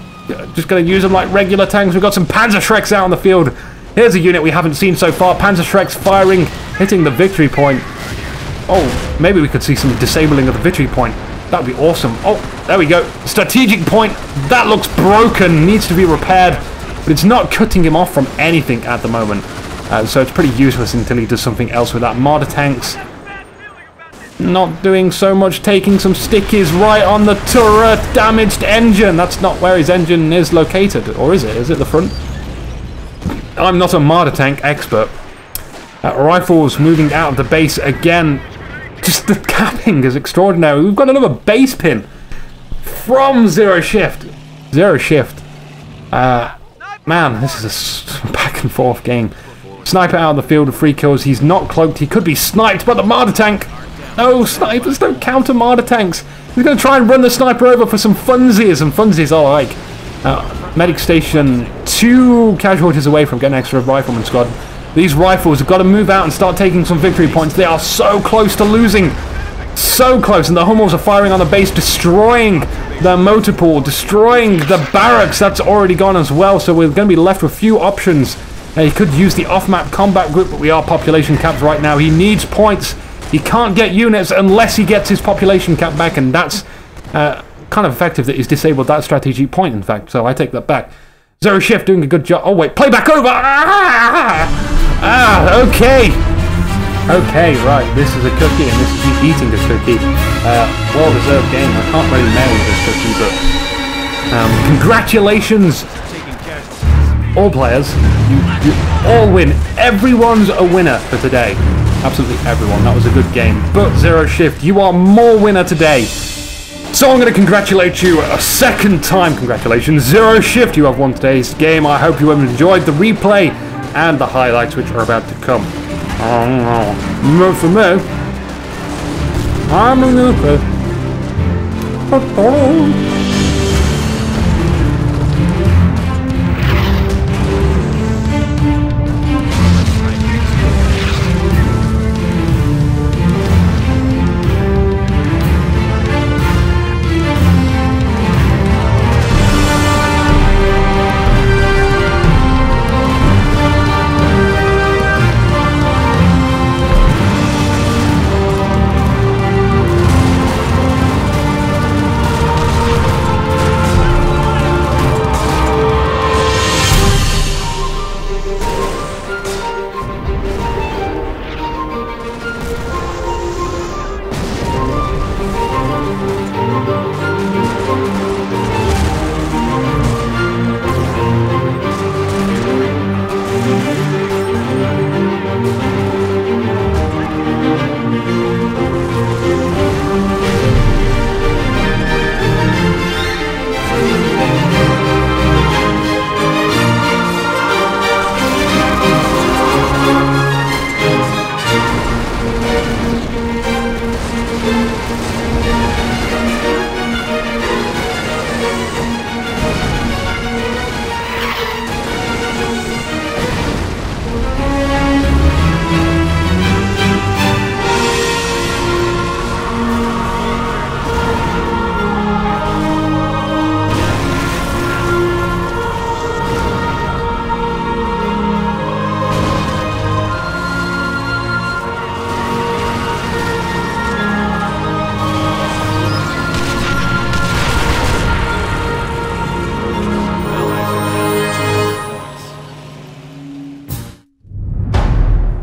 just going to use them like regular tanks. We've got some Panzer Shreks out on the field. Here's a unit we haven't seen so far. Panzer Shreks firing, hitting the victory point. Oh, maybe we could see some disabling of the victory point. That would be awesome. Oh, there we go. Strategic point. That looks broken. Needs to be repaired. But it's not cutting him off from anything at the moment. So it's pretty useless until he does something else with that. Martyr tanks not doing so much. Taking some stickies right on the turret. Damaged engine. That's not where his engine is located. Or is it? Is it the front? I'm not a martyr tank expert. Rifles moving out of the base again. Just the capping is extraordinary. We've got another base pin from Zero Shift. Zero Shift. Man, this is a back and forth game. Sniper out of the field with 3 kills. He's not cloaked. He could be sniped by the martyr tank. No, snipers don't counter martyr tanks. He's going to try and run the sniper over for some funsies, and funsies I like. Medic station 2 casualties away from getting extra rifleman squad. These rifles have got to move out and start taking some victory points. They are so close to losing. So close. And the Hummels are firing on the base, destroying the motor pool, destroying the barracks. That's already gone as well. So we're going to be left with few options He could use the off-map combat group, but we are population capped right now. He needs points. He can't get units unless he gets his population cap back, and that's kind of effective that he's disabled that strategic point, in fact, so I take that back. Zero Shift doing a good job. Oh, wait, play back over! Okay. Okay, right, this is a cookie, and this is me eating the cookie. Well-deserved game. I can't really nail this cookie, but congratulations, all players. You all win. Everyone's a winner for today. Absolutely everyone. That was a good game. But Zero Shift, you are more winner today. So I'm going to congratulate you a second time. Congratulations, Zero Shift. You have won today's game. I hope you have enjoyed the replay and the highlights which are about to come. Oh, for me, I'm a Inuki.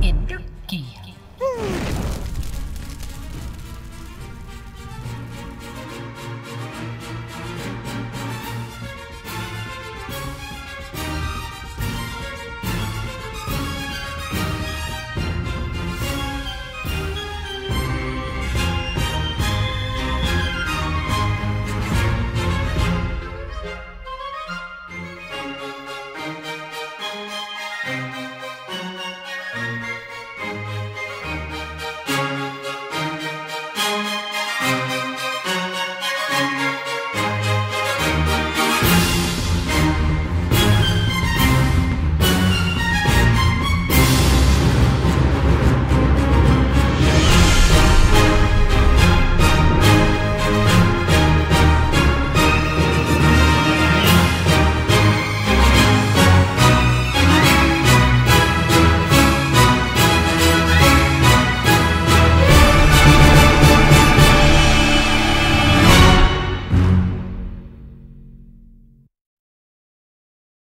Inuki.